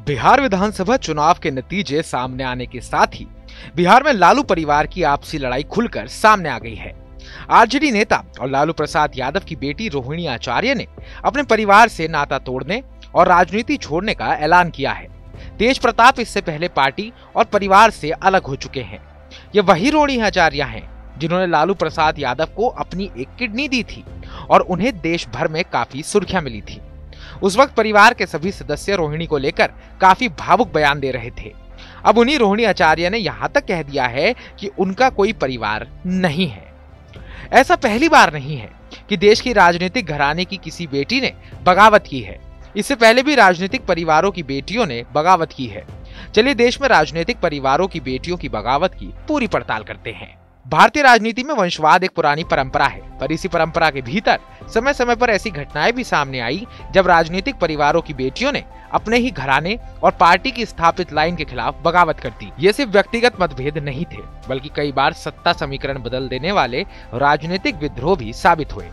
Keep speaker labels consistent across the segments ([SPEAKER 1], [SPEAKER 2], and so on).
[SPEAKER 1] बिहार विधानसभा चुनाव के नतीजे सामने आने के साथ ही बिहार में लालू परिवार की आपसी लड़ाई खुलकर सामने आ गई है। आरजेडी नेता और लालू प्रसाद यादव की बेटी रोहिणी आचार्य ने अपने परिवार से नाता तोड़ने और राजनीति छोड़ने का ऐलान किया है। तेज प्रताप इससे पहले पार्टी और परिवार से अलग हो चुके हैं। ये वही रोहिणी आचार्य हैं जिन्होंने लालू प्रसाद यादव को अपनी एक किडनी दी थी और उन्हें देश भर में काफी सुर्खियां मिली थी। उस वक्त परिवार के सभी सदस्य रोहिणी को लेकर काफी भावुक बयान दे रहे थे। अब उन्हीं रोहिणी आचार्य ने यहां तक कह दिया है कि उनका कोई परिवार नहीं है। ऐसा पहली बार नहीं है कि देश की राजनीतिक घराने की किसी बेटी ने बगावत की है। इससे पहले भी राजनीतिक परिवारों की बेटियों ने बगावत की है। चलिए देश में राजनीतिक परिवारों की बेटियों की बगावत की पूरी पड़ताल करते हैं। भारतीय राजनीति में वंशवाद एक पुरानी परंपरा है, पर इसी परंपरा के भीतर समय समय पर ऐसी घटनाएं भी सामने आई जब राजनीतिक परिवारों की बेटियों ने अपने ही घराने और पार्टी की स्थापित लाइन के खिलाफ बगावत कर दी। ये सिर्फ व्यक्तिगत मतभेद नहीं थे, बल्कि कई बार सत्ता समीकरण बदल देने वाले राजनीतिक विद्रोह भी साबित हुए।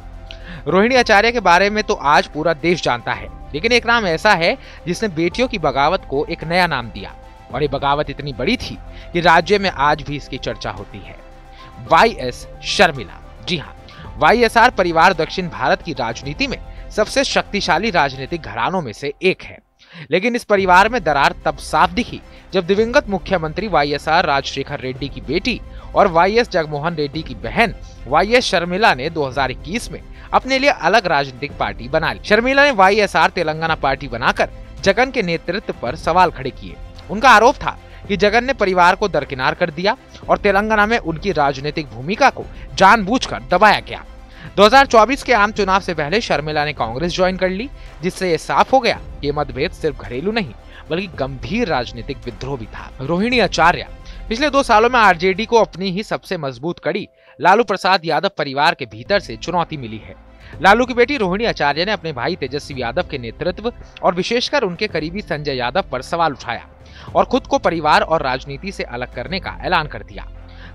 [SPEAKER 1] रोहिणी आचार्य के बारे में तो आज पूरा देश जानता है, लेकिन एक नाम ऐसा है जिसने बेटियों की बगावत को एक नया नाम दिया, और ये बगावत इतनी बड़ी थी कि राज्य में आज भी इसकी चर्चा होती है। वाईएस शर्मिला। जी हाँ, वाईएसआर परिवार दक्षिण भारत की राजनीति में सबसे शक्तिशाली राजनीतिक घरानों में से एक है। लेकिन इस परिवार में दरार तब साफ दिखी जब दिवंगत मुख्यमंत्री वाईएसआर राजशेखर रेड्डी की बेटी और वाईएस जगनमोहन रेड्डी की बहन वाईएस शर्मिला ने 2021 में अपने लिए अलग राजनीतिक पार्टी बना ली। शर्मिला ने वाईएसआर तेलंगाना पार्टी बनाकर जगन के नेतृत्व पर सवाल खड़े किए। उनका आरोप था कि जगन ने परिवार को दरकिनार कर दिया और तेलंगाना में उनकी राजनीतिक भूमिका को जानबूझकर दबाया गया। 2024 के आम चुनाव से पहले शर्मिला ने कांग्रेस ज्वाइन कर ली, जिससे ये साफ हो गया कि ये मतभेद सिर्फ घरेलू नहीं बल्कि गंभीर राजनीतिक विद्रोह भी था। रोहिणी आचार्य पिछले 2 सालों में आरजेडी को अपनी ही सबसे मजबूत कड़ी लालू प्रसाद यादव परिवार के भीतर से चुनौती मिली है। लालू की बेटी रोहिणी आचार्य ने अपने भाई तेजस्वी यादव के नेतृत्व और विशेषकर उनके करीबी संजय यादव पर सवाल उठाया और खुद को परिवार और राजनीति से अलग करने का ऐलान कर दिया।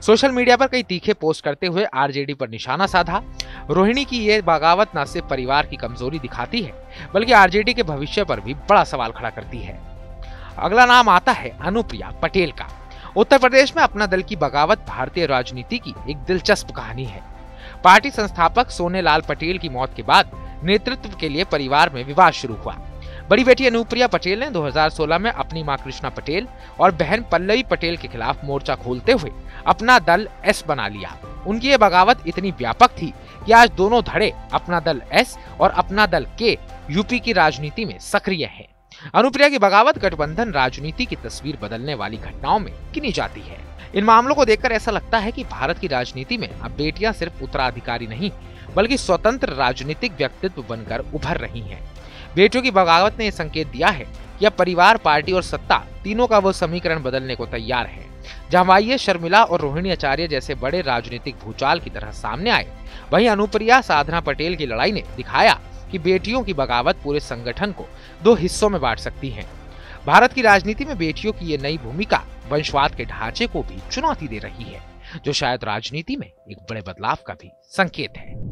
[SPEAKER 1] सोशल मीडिया पर कई तीखे पोस्ट करते हुए आरजेडी पर निशाना साधा। रोहिणी की ये बगावत न सिर्फ परिवार की कमजोरी दिखाती है, बल्कि आरजेडी के भविष्य पर भी बड़ा सवाल खड़ा करती है। अगला नाम आता है अनुप्रिया पटेल का। उत्तर प्रदेश में अपना दल की बगावत भारतीय राजनीति की एक दिलचस्प कहानी है। पार्टी संस्थापक सोनेलाल पटेल की मौत के बाद नेतृत्व के लिए परिवार में विवाद शुरू हुआ। बड़ी बेटी अनुप्रिया पटेल ने 2016 में अपनी मां कृष्णा पटेल और बहन पल्लवी पटेल के खिलाफ मोर्चा खोलते हुए अपना दल एस बना लिया। उनकी ये बगावत इतनी व्यापक थी कि आज दोनों धड़े अपना दल एस और अपना दल के यूपी की राजनीति में सक्रिय है। अनुप्रिया की बगावत गठबंधन राजनीति की तस्वीर बदलने वाली घटनाओं में गिनी जाती है। इन मामलों को देखकर ऐसा लगता है कि भारत की राजनीति में अब बेटियां सिर्फ उत्तराधिकारी नहीं बल्कि स्वतंत्र राजनीतिक व्यक्तित्व बनकर उभर रही हैं। बेटियों की बगावत ने यह संकेत दिया है कि अब परिवार, पार्टी और सत्ता तीनों का वो समीकरण बदलने को तैयार है। जहां वाईएस शर्मिला और रोहिणी आचार्य जैसे बड़े राजनीतिक भूचाल की तरह सामने आए, वहीं अनुप्रिया साधना पटेल की लड़ाई ने दिखाया कि बेटियों की बगावत पूरे संगठन को 2 हिस्सों में बांट सकती है। भारत की राजनीति में बेटियों की ये नई भूमिका वंशवाद के ढांचे को भी चुनौती दे रही है, जो शायद राजनीति में एक बड़े बदलाव का भी संकेत है।